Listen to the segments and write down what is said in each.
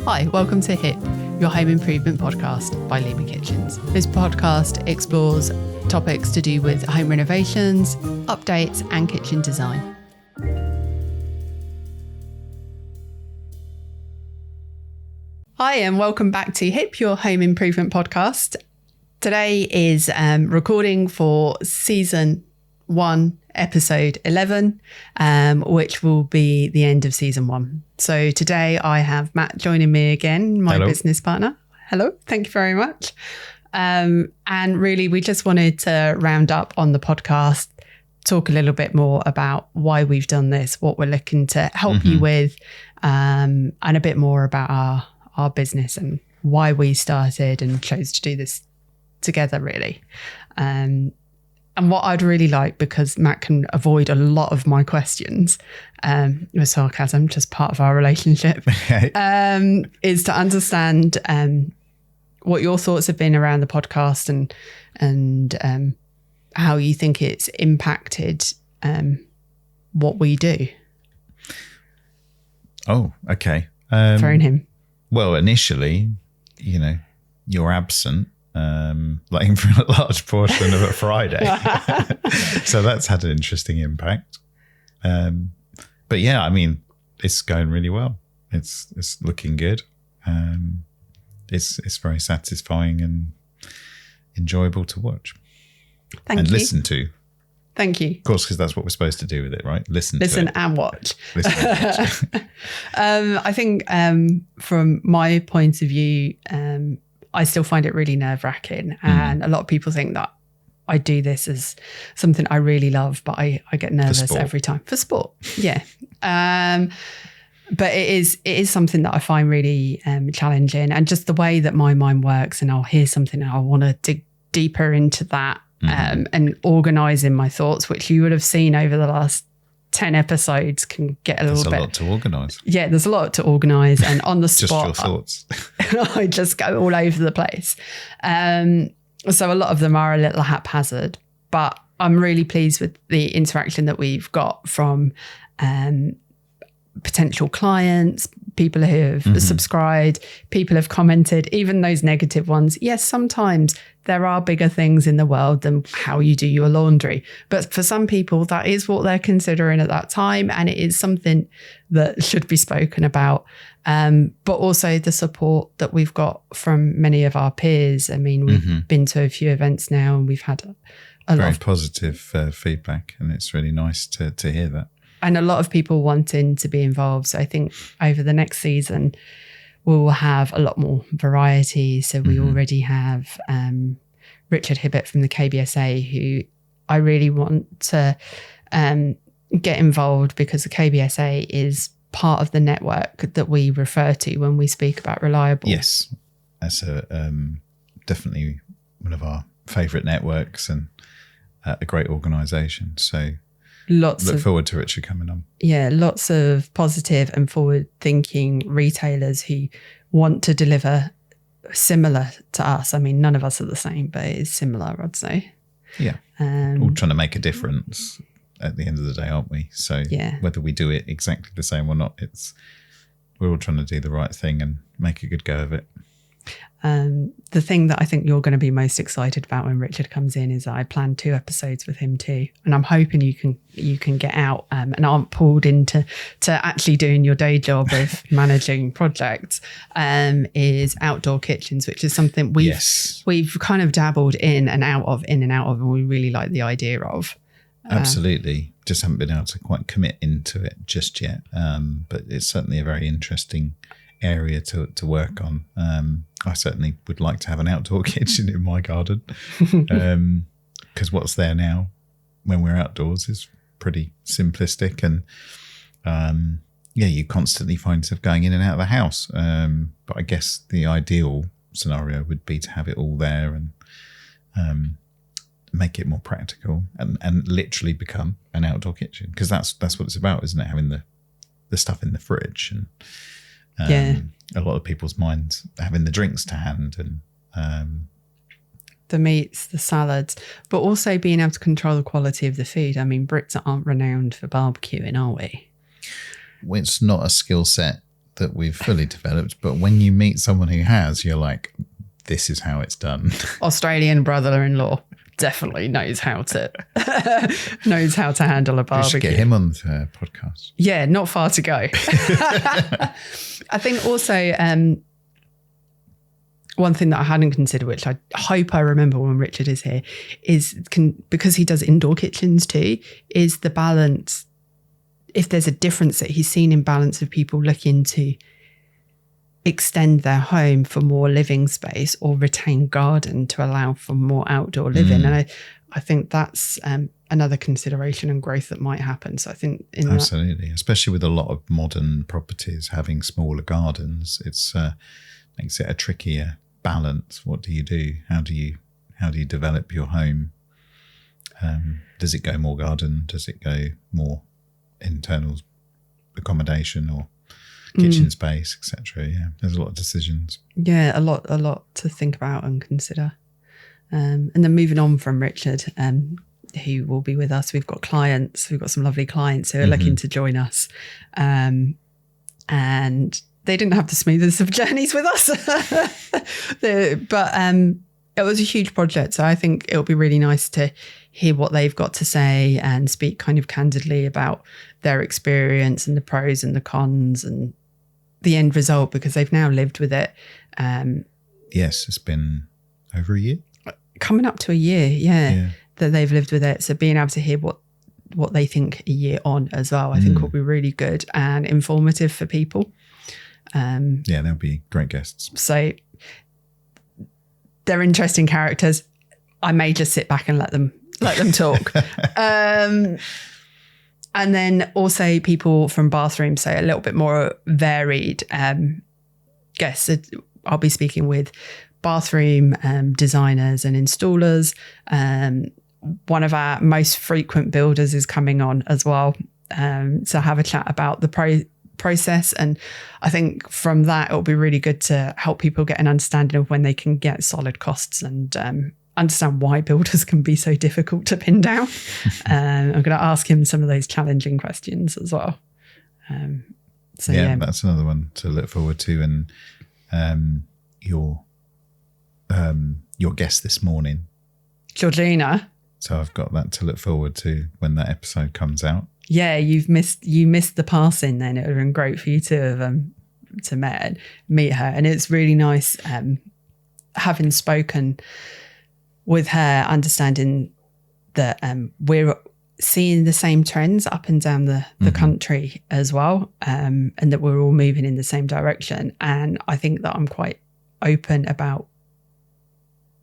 Hi, welcome to HIP, your home improvement podcast by Lima Kitchens. This podcast explores topics to do with home renovations, updates, and kitchen design. Hi, and welcome back to HIP, your home improvement podcast. Today is recording for season 1, episode 11, which will be the end of season 1. So today I have Matt joining me again, my business partner. Hello, thank you very much. And really, we just wanted to round up on the podcast, talk a little bit more about why we've done this, what we're looking to help you with, and a bit more about our business and why we started and chose to do this together, really. And what I'd really like, because Matt can avoid a lot of my questions, with sarcasm, just part of our relationship, is to understand what your thoughts have been around the podcast and how you think it's impacted what we do. Oh, okay. Throwing him. Well, initially, you're absent. Like for a large portion of a Friday. So that's had an interesting impact. But yeah, I mean, it's going really well. It's looking good. It's very satisfying and enjoyable to watch. Thank you. Listen to. Thank you. Of course, because that's what we're supposed to do with it, right? Listen and watch. Listen and watch. I think from my point of view, I still find it really nerve-wracking. And a lot of people think that I do this as something I really love, but I get nervous every time. For sport, yeah. But it is something that I find really challenging. And just the way that my mind works, and I'll hear something and I want to dig deeper into that and organising my thoughts, which you would have seen over the last 10 episodes, can get a little bit. There's a lot to organise. Yeah, there's a lot to organise, and on the spot, just your thoughts. I just go all over the place. So a lot of them are a little haphazard, but I'm really pleased with the interaction that we've got from potential clients, people who have subscribed, people have commented, even those negative ones. Yes, sometimes there are bigger things in the world than how you do your laundry. But for some people, that is what they're considering at that time. And it is something that should be spoken about. But also the support that we've got from many of our peers. I mean, we've been to a few events now and we've had a lot of positive feedback. And it's really nice to hear that. And a lot of people wanting to be involved. So I think over the next season, we'll have a lot more variety. So we already have Richard Hibbett from the KBSA, who I really want to get involved, because the KBSA is part of the network that we refer to when we speak about reliable. Yes, that's definitely one of our favourite networks and a great organisation. So look forward to Richard coming on. Yeah, lots of positive and forward-thinking retailers who want to deliver similar to us. I mean, none of us are the same, but it is similar, I'd say. Yeah, all trying to make a difference at the end of the day, aren't we? So whether we do it exactly the same or not, we're all trying to do the right thing and make a good go of it. The thing that I think you're going to be most excited about when Richard comes in is that I planned 2 episodes with him too, and I'm hoping you can get out and aren't pulled into actually doing your day job of managing projects. Is outdoor kitchens, which is something we've kind of dabbled in and out of, and we really like the idea of. Absolutely, just haven't been able to quite commit into it just yet. But it's certainly a very interesting area to work on. I certainly would like to have an outdoor kitchen in my garden, because what's there now when we're outdoors is pretty simplistic, and you constantly find yourself going in and out of the house. But I guess the ideal scenario would be to have it all there and make it more practical and literally become an outdoor kitchen, because that's what it's about, isn't it? Having the stuff in the fridge and a lot of people's minds having the drinks to hand and the meats, the salads, but also being able to control the quality of the food. I mean, Brits aren't renowned for barbecuing, are we? It's not a skill set that we've fully developed, but when you meet someone who has, you're like, this is how it's done. Australian brother-in-law definitely knows how to handle a barbecue. We should get him on the podcast. Yeah, not far to go. I think also one thing that I hadn't considered, which I hope I remember when Richard is here, is because he does indoor kitchens too, is the balance. If there's a difference that he's seen in balance of people looking to extend their home for more living space or retain garden to allow for more outdoor living. And I think that's another consideration and growth that might happen. So I think absolutely, especially with a lot of modern properties having smaller gardens, it's makes it a trickier balance. What do you do? How do you develop your home? Does it go more garden? Does it go more internal accommodation or kitchen space, etc.? Yeah, there's a lot of decisions. Yeah, a lot to think about and consider. And then moving on from Richard, who will be with us, we've got some lovely clients who are looking to join us, and they didn't have the smoothest of journeys with us, but it was a huge project. So I think it'll be really nice to hear what they've got to say and speak kind of candidly about their experience and the pros and the cons and the end result, because they've now lived with it. Yes, it's been over a year. Coming up to a year, yeah, that they've lived with it. So being able to hear what they think a year on as well, I think will be really good and informative for people. Yeah, they'll be great guests. So they're interesting characters. I may just sit back and let them talk. And then also people from bathrooms, so a little bit more varied guests. I'll be speaking with bathroom designers and installers. One of our most frequent builders is coming on as well, to have a chat about the process. And I think from that, it'll be really good to help people get an understanding of when they can get solid costs and understand why builders can be so difficult to pin down. I'm going to ask him some of those challenging questions as well. So yeah, that's another one to look forward to. And your guest this morning, Georgina. So I've got that to look forward to when that episode comes out. Yeah, you missed the passing. Then it would have been great for you to have to meet her, and it's really nice having spoken with her, understanding that we're seeing the same trends up and down the country as well, and that we're all moving in the same direction. And I think that I'm quite open about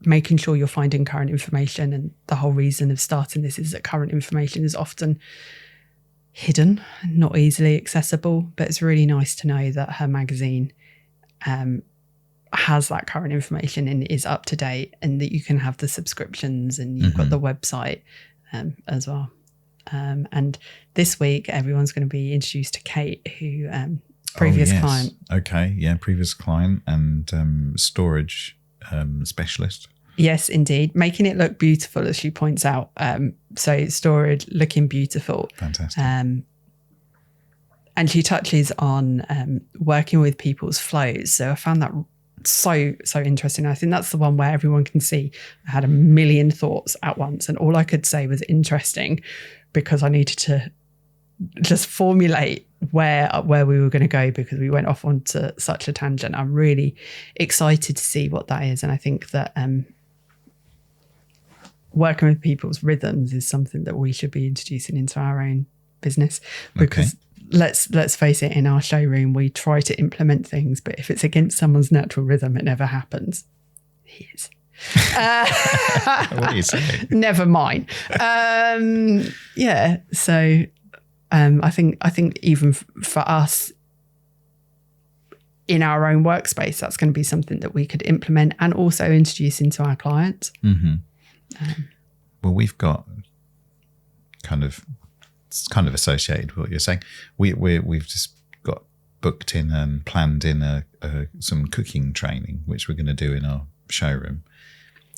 making sure you're finding current information. And the whole reason of starting this is that current information is often hidden, not easily accessible. But it's really nice to know that her magazine has that current information and is up to date, and that you can have the subscriptions, and you've got the website as well. And this week, everyone's going to be introduced to Kate, who previous client. Okay, yeah, previous client and storage specialist. Yes, indeed. Making it look beautiful, as she points out. So storage looking beautiful. Fantastic. And she touches on working with people's flows. So I found that so interesting. I think that's the one where everyone can see I had a million thoughts at once, and all I could say was interesting, because I needed to just formulate where we were going to go, because we went off onto such a tangent. I'm really excited to see what that is, and I think that working with people's rhythms is something that we should be introducing into our own business, because let's face it, in our showroom we try to implement things, but if it's against someone's natural rhythm, it never happens. It is. What do you say? Never mind. Yeah. So I think even for us in our own workspace, that's going to be something that we could implement and also introduce into our clients. Well, we've got it's kind of associated with what you're saying. We've just got booked in and planned in some cooking training, which we're going to do in our showroom.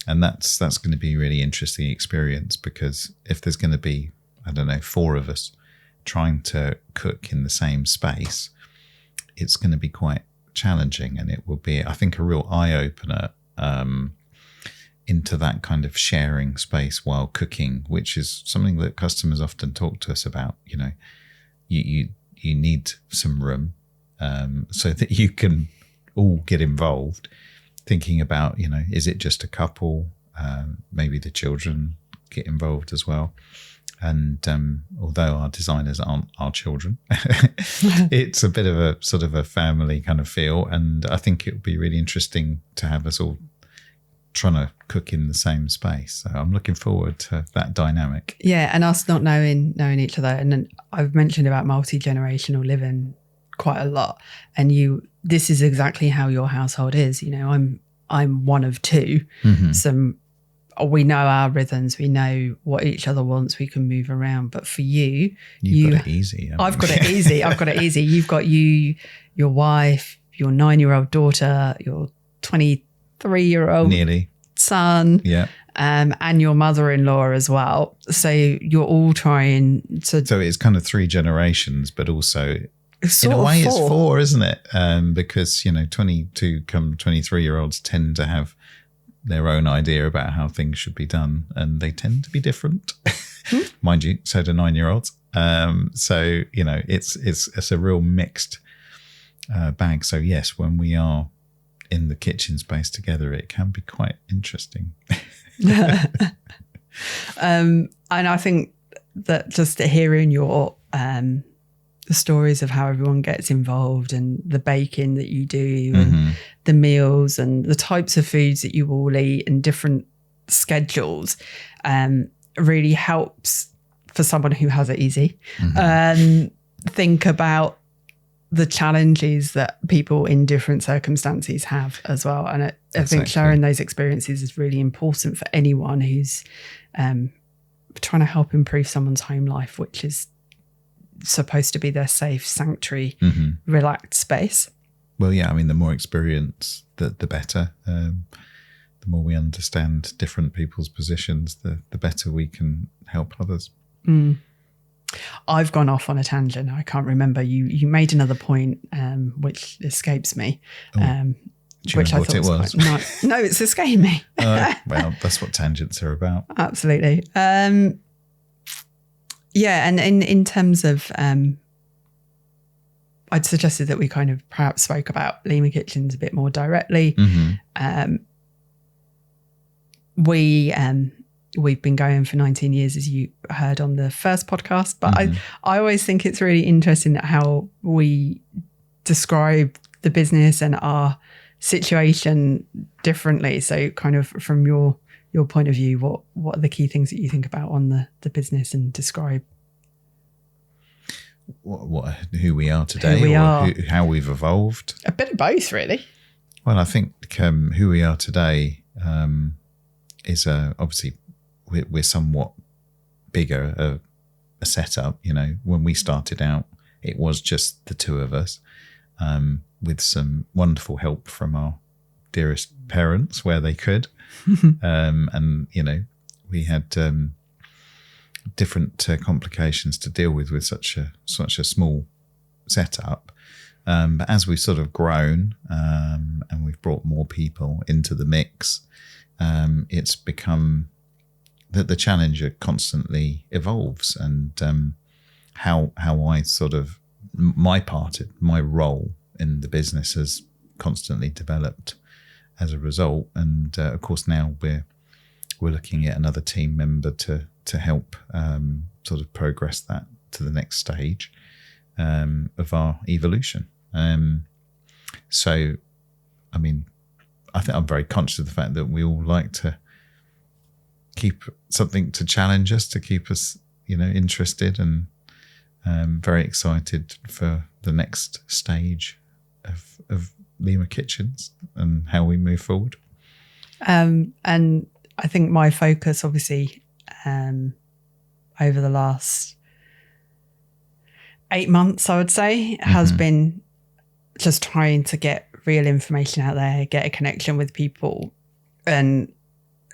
And that's going to be a really interesting experience, because if there's going to be, I don't know, 4 of us trying to cook in the same space, it's going to be quite challenging, and it will be, I think, a real eye opener into that kind of sharing space while cooking, which is something that customers often talk to us about. You know, you need some room so that you can all get involved. Thinking about, you know, is it just a couple? Maybe the children get involved as well. And although our designers aren't our children, it's a bit of a sort of a family kind of feel. And I think it would be really interesting to have us all trying to cook in the same space. So I'm looking forward to that dynamic. Yeah, and us not knowing each other. And then I've mentioned about multi-generational living quite a lot. And this is exactly how your household is. You know, I'm one of two. Mm-hmm. We know our rhythms. We know what each other wants. We can move around. But for you've got it easy. I've got it easy. I've got it easy. You've got your wife, your 9-year-old daughter, your 23-year-old nearly son, yeah, and your mother-in-law as well. So you're all trying to. So it's kind of 3 generations, but also sort in a way of 4. It's 4, isn't it? Because 22 come 23-year-olds tend to have their own idea about how things should be done, and they tend to be different. Mind you, so do 9-year-olds. So it's a real mixed bag. So yes, when we are in the kitchen space together, it can be quite interesting. And I think that just hearing your the stories of how everyone gets involved and the baking that you do and the meals and the types of foods that you all eat and different schedules really helps for someone who has it easy. Think about the challenges that people in different circumstances have as well. And I think sharing those experiences is really important for anyone who's trying to help improve someone's home life, which is supposed to be their safe, sanctuary, relaxed space. Well, yeah, I mean, the more experience, the better. The more we understand different people's positions, the better we can help others. I've gone off on a tangent. I can't remember. You made another point, which escapes me. Do you which remember I thought what it was? No, it's escaped me. Well, that's what tangents are about. Absolutely. Yeah, and in terms of, I'd suggested that we kind of perhaps spoke about Lima Kitchens a bit more directly. We've been going for 19 years, as you heard on the first podcast, but I always think it's really interesting how we describe the business and our situation differently. So kind of from your point of view, what are the key things that you think about on the business and describe? Who we are today, how we've evolved? A bit of both, really. Well, I think who we are today is obviously we're somewhat bigger a setup. You know, when we started out, it was just the two of us, with some wonderful help from our dearest parents where they could. And, we had different complications to deal with such a small setup. But as we've sort of grown and we've brought more people into the mix, it's become that the challenger constantly evolves, and how I sort of my role in the business has constantly developed as a result. And of course now we're looking at another team member to help sort of progress that to the next stage of our evolution. So, I mean, I think I'm very conscious of the fact that we all like to keep something to challenge us, to keep us, interested, and very excited for the next stage of Lima Kitchens and how we move forward. And I think my focus, obviously, over the last 8 months, I would say, has been just trying to get real information out there, get a connection with people, and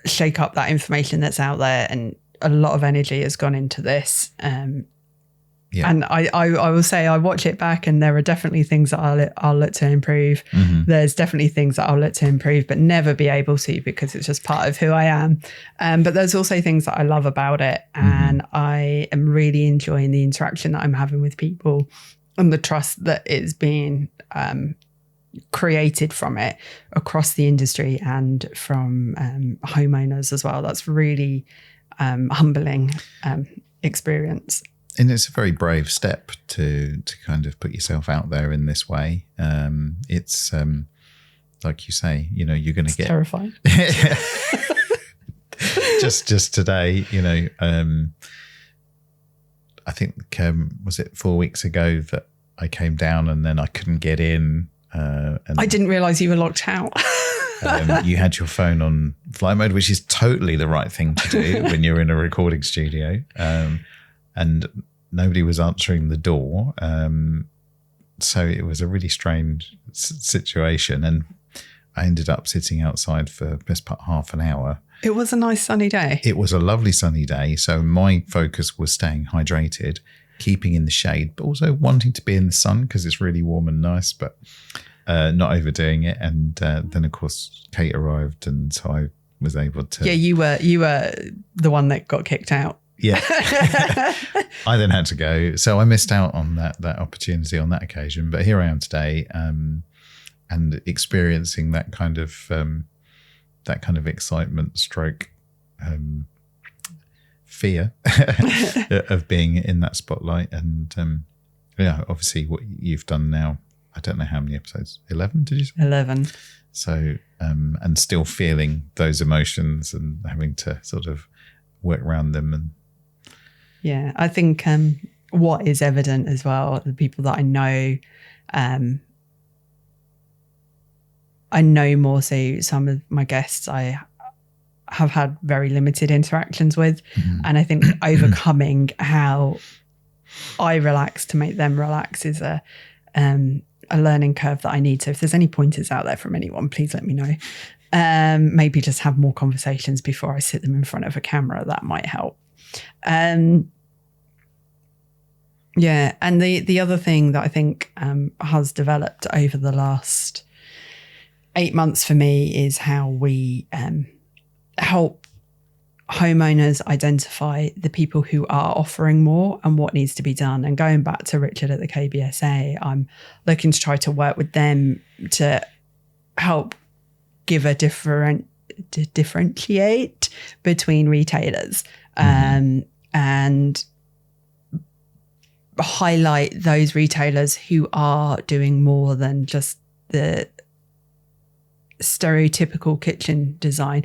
shake up that information that's out there. And a lot of energy has gone into this. Yeah. And I will say I watch it back and there are definitely things that I'll look to improve. There's definitely things that I'll look to improve, but never be able to because it's just part of who I am. But there's also things that I love about it. And I am really enjoying the interaction that I'm having with people and the trust that is being created from it across the industry and from homeowners as well. That's really humbling experience. And it's a very brave step to kind of put yourself out there in this way. It's like you say, you know, you're going to get terrifying. just today, you know, I think was it 4 weeks ago that I came down and then I couldn't get in. And I didn't realise you were locked out. You had your phone on flight mode, which is totally the right thing to do when you're in a recording studio. And nobody was answering the door. So it was a really strange situation. And I ended up sitting outside for best part half an hour. It was a nice sunny day. It was a lovely sunny day. So my focus was staying hydrated, keeping in the shade, but also wanting to be in the sun because it's really warm and nice, but not overdoing it. And then, of course, Kate arrived and so I was able to... Yeah, you were the one that got kicked out. Yeah. I then had to go. So I missed out on that opportunity on that occasion. But here I am today and experiencing that kind of excitement stroke fear of being in that spotlight. And yeah, obviously what you've done now, I don't know how many episodes, 11 did you say? 11. So, and still feeling those emotions and having to sort of work around them. And yeah, I think what is evident as well, the people that I know more so some of my guests I have had very limited interactions with. And I think overcoming how I relax to make them relax is a learning curve that I need. So if there's any pointers out there from anyone, please let me know. Maybe just have more conversations before I sit them in front of a camera. That might help. Yeah. And the other thing that I think has developed over the last 8 months for me is how we help homeowners identify the people who are offering more and what needs to be done. And going back to Richard at the KBSA, I'm looking to try to work with them to help give a differentiate between retailers and highlight those retailers who are doing more than just the stereotypical kitchen design.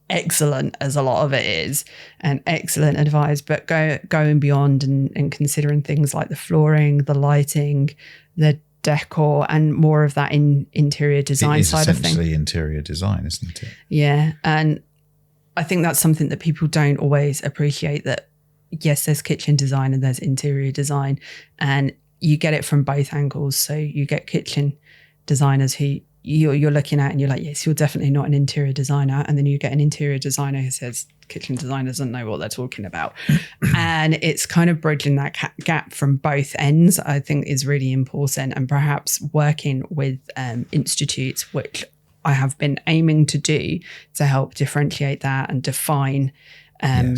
Excellent as a lot of it is and excellent advice, but going beyond and considering things like the flooring, the lighting, the decor, and more of that interior design side of things. It's essentially interior design, isn't it? Yeah. And I think that's something that people don't always appreciate, that yes, there's kitchen design and there's interior design, and you get it from both angles. So you get kitchen designers who you're looking at and you're like, yes, you're definitely not an interior designer. And then you get an interior designer who says kitchen design doesn't know what they're talking about. And it's kind of bridging that gap from both ends, I think, is really important. And perhaps working with institutes, which I have been aiming to do, to help differentiate that and define an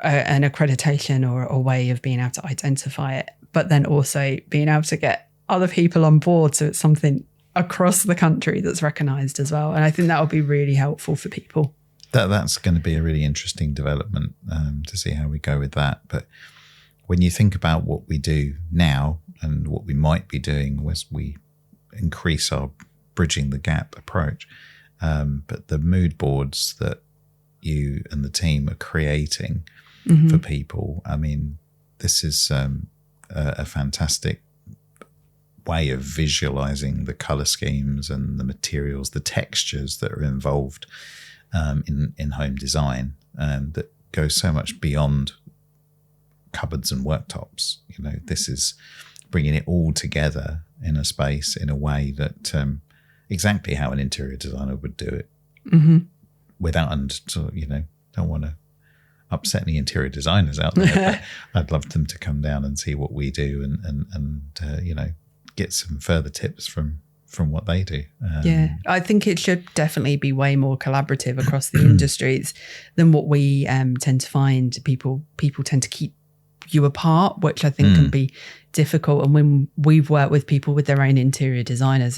accreditation or a way of being able to identify it, but then also being able to get other people on board so it's something across the country that's recognised as well. And I think that will be really helpful for people. That's going to be a really interesting development to see how we go with that. But when you think about what we do now and what we might be doing as we increase our bridging the gap approach, but the mood boards that you and the team are creating for people, I mean, this is a fantastic way of visualizing the color schemes and the materials, the textures that are involved in home design, that go so much beyond cupboards and worktops. You know, this is bringing it all together in a space in a way that exactly how an interior designer would do it, without, and you know, don't want to upset any interior designers out there, but I'd love them to come down and see what we do and get some further tips from what they do. I think it should definitely be way more collaborative across the industries than what we tend to find. People tend to keep you apart, which I think can be difficult. And when we've worked with people with their own interior designers,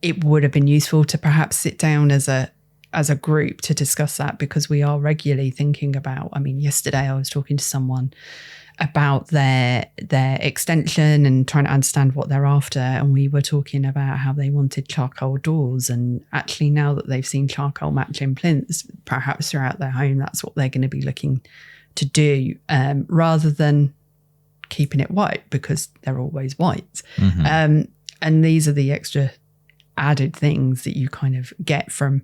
it would have been useful to perhaps sit down as a group to discuss that, because we are regularly thinking about, I mean, yesterday I was talking to someone about their extension and trying to understand what they're after, and we were talking about how they wanted charcoal doors, and actually now that they've seen charcoal matching plinths perhaps throughout their home, that's what they're going to be looking to do, rather than keeping it white, because they're always white. And these are the extra added things that you kind of get from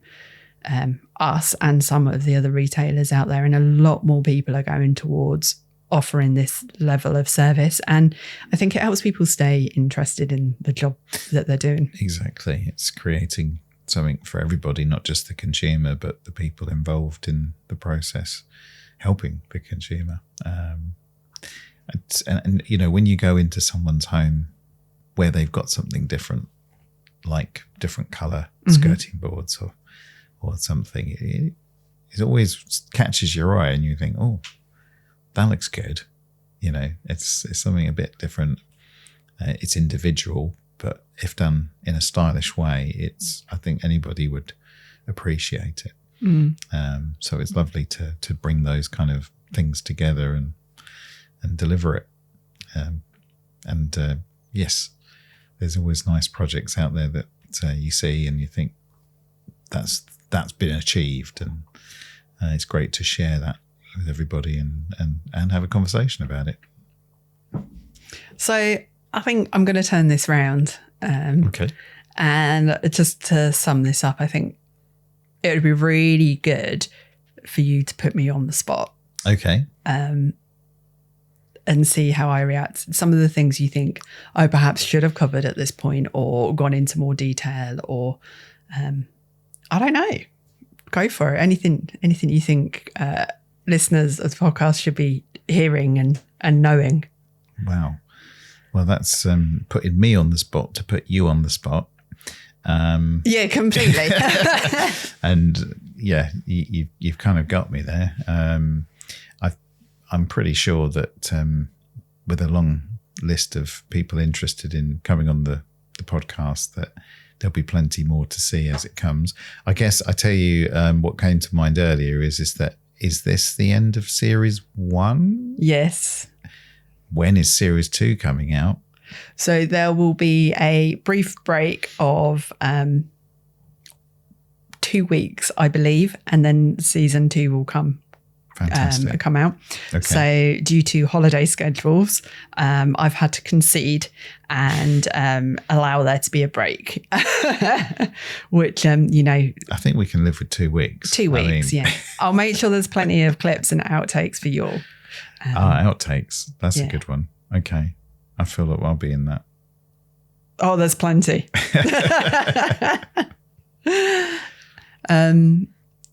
us and some of the other retailers out there, and a lot more people are going towards offering this level of service, and I think it helps people stay interested in the job that they're doing. Exactly. It's creating something for everybody, not just the consumer, but the people involved in the process, helping the consumer. And when you go into someone's home where they've got something different, like different colour skirting boards or something, it always catches your eye and you think, oh, that looks good. It's something a bit different. It's individual, but if done in a stylish way, I think anybody would appreciate it. So it's lovely to bring those kind of things together and deliver it. Yes, there's always nice projects out there that you see and you think that's been achieved, and it's great to share that with everybody and have a conversation about it. So I think I'm going to turn this round. Okay. And just to sum this up, I think it would be really good for you to put me on the spot. Okay. And see how I react. Some of the things you think I perhaps should have covered at this point or gone into more detail, or I don't know. Go for it. Anything you think listeners of the podcast should be hearing and knowing. Wow. Well, that's putting me on the spot to put you on the spot. Yeah, completely. And yeah, you've kind of got me there. I'm pretty sure that with a long list of people interested in coming on the podcast, that there'll be plenty more to see as it comes. I guess I tell you what came to mind earlier is this the end of series 1? Yes. When is series 2 coming out? So there will be a brief break of 2 weeks, I believe, and then season 2 will come out. Okay. So due to holiday schedules, I've had to concede and allow there to be a break, which, I think we can live with 2 weeks. 2 weeks, yeah. I'll make sure there's plenty of clips and outtakes for you all. Outtakes. That's a good one. Okay. I feel like I'll be in that. Oh, there's plenty.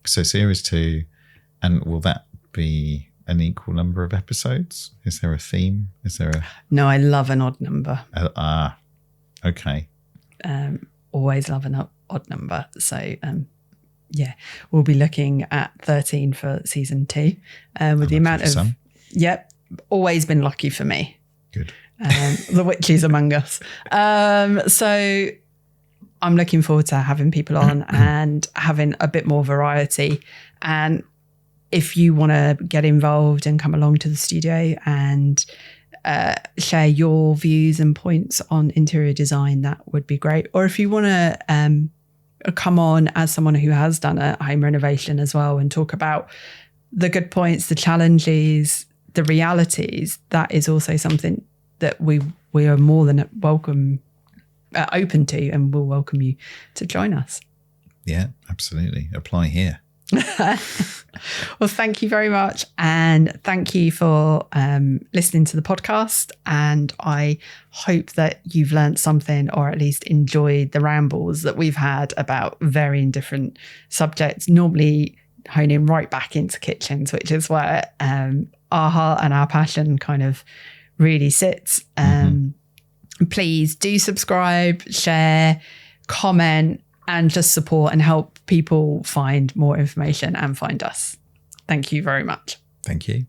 So series 2, and will that be an equal number of episodes? Is there a theme? No, I love an odd number. Okay. Always love an odd number. So, we'll be looking at 13 for season 2. With the amount of, always been lucky for me. Good. The witches among us. So I'm looking forward to having people on and having a bit more variety. And if you want to get involved and come along to the studio and share your views and points on interior design, that would be great. Or if you want to come on as someone who has done a home renovation as well and talk about the good points, the challenges, the realities, that is also something that we are more than open to, and we'll welcome you to join us. Yeah, absolutely. Apply here. Well, thank you very much. And thank you for listening to the podcast. And I hope that you've learned something, or at least enjoyed the rambles that we've had about varying different subjects. Normally honing right back into kitchens, which is where our heart and our passion kind of really sits. Please do subscribe, share, comment, and just support and help people find more information and find us. Thank you very much. Thank you.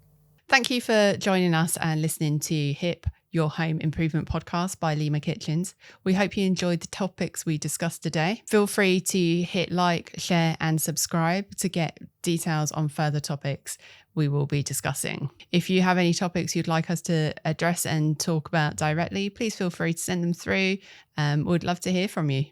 Thank you for joining us and listening to HIP, Your Home Improvement Podcast by Lima Kitchens. We hope you enjoyed the topics we discussed today. Feel free to hit like, share and subscribe to get details on further topics we will be discussing. If you have any topics you'd like us to address and talk about directly, please feel free to send them through. We'd love to hear from you.